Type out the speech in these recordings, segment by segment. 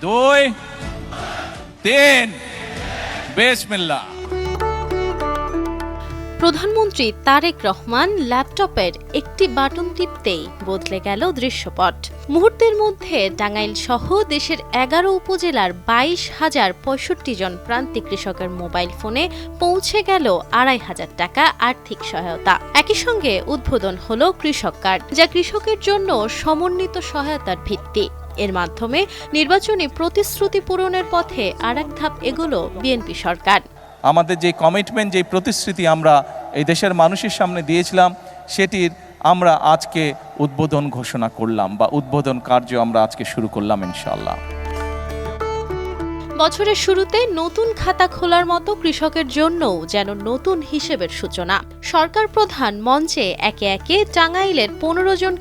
2 3 বিসমিল্লাহ। প্রধানমন্ত্রী তারেক রহমান ল্যাপটপের একটি বাটন টিপতেই বদলে গেল দৃশ্যপট। মুহূর্তের মধ্যে টাঙ্গাইল সহ দেশের 11 উপজেলার 22,065 জন প্রান্তিক কৃষকের মোবাইল ফোনে পৌঁছে গেল 2,500 টাকা আর্থিক সহায়তা। একই সঙ্গে উদ্বোধন হলো কৃষক কার্ড, যা কৃষকের জন্য সমন্বিত সহায়তার ভিত্তি। এর মাধ্যমে নির্বাচনী প্রতিশ্রুতি পূরণের পথে আরেক ধাপ এগোলো বিএনপি সরকার। আমাদের যে কমিটমেন্ট, যে প্রতিশ্রুতি আমরা এই দেশের মানুষের সামনে দিয়েছিলাম, সেটির আমরা আজকে উদ্বোধন ঘোষণা করলাম বা উদ্বোধন কার্য আমরা আজকে শুরু করলাম ইনশাআল্লাহ। বছরের শুরুতে নতুন খাতা খোলার মতো কৃষকের জন্যও যেন নতুন হিসেবের সূচনা। সরকার প্রধান মঞ্চে একে একে টাঙ্গাইলের 15 জন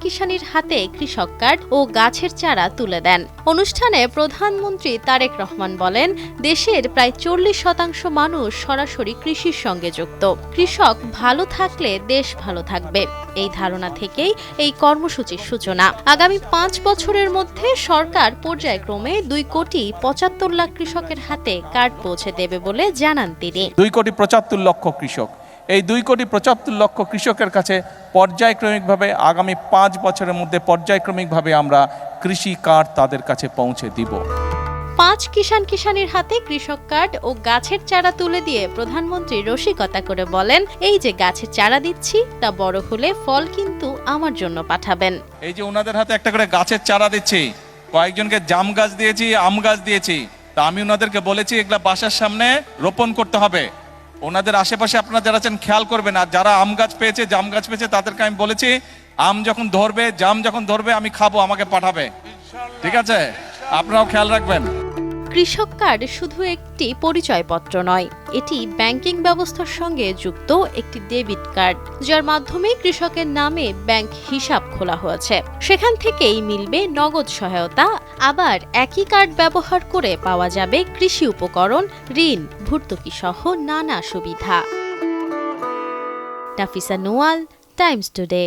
কিষানির হাতে কৃষক কার্ড ও গাছের চারা তুলে দেন। অনুষ্ঠানে প্রধানমন্ত্রী তারেক রহমান বলেন, দেশের প্রায় 40% মানুষ সরাসরি কৃষির সঙ্গে যুক্ত। কৃষক ভালো থাকলে দেশ ভালো থাকবে, এই ধারণা থেকেই এই কর্মসূচির সূচনা। আগামী 5 বছরের মধ্যে সরকার পর্যায়ক্রমে 2,75,00,000 কৃষকের হাতে কার্ড পৌঁছে দেবে বলে জানান তিনি। 2,75,00,000 কৃষক, এই 2,75,00,000 কৃষকের কাছে পর্যায়ক্রমিকভাবে আগামী 5 বছরের মধ্যে পর্যায়ক্রমিকভাবে আমরা কৃষি কার্ড তাদের কাছে পৌঁছে দিব। 5 কিষানির হাতে কৃষক কার্ড ও গাছের চারা তুলে দিয়ে প্রধানমন্ত্রী রসিকতা করে বলেন, এই যে গাছের চারা দিচ্ছি, তা বড় হলে ফল কিন্তু আমার জন্য পাঠাবেন। এই যে ওনাদের হাতে একটা করে গাছের চারা দিচ্ছি, কয়েকজনকে জাম গাছ দিয়েছি, আম গাছ দিয়েছি। তা আমি ওনাদেরকে বলেছি এগুলা বাসার সামনে রোপণ করতে হবে। ওনাদের আশেপাশে আপনারা যারা আছেন খেয়াল করবেন, আর যারা আম গাছ পেয়েছে, জাম গাছ পেয়েছে, তাদেরকে আমি বলেছি আম যখন ধরবে, জাম যখন ধরবে আমি খাবো, আমাকে পাঠাবে। ঠিক আছে, আপনারাও খেয়াল রাখবেন। কৃষক কার্ড শুধু একটি পরিচয়পত্র নয়, এটি ব্যাংকিং ব্যবস্থার সঙ্গে যুক্ত একটি ডেবিট কার্ড, যার মাধ্যমে কৃষকের নামে ব্যাংক হিসাব খোলা হয়েছে। সেখান থেকেই মিলবে নগদ সহায়তা। আবার একই কার্ড ব্যবহার করে পাওয়া যাবে কৃষি উপকরণ, ঋণ, ভর্তুকি সহ নানা সুবিধা। Nafisa Noyal, Times today.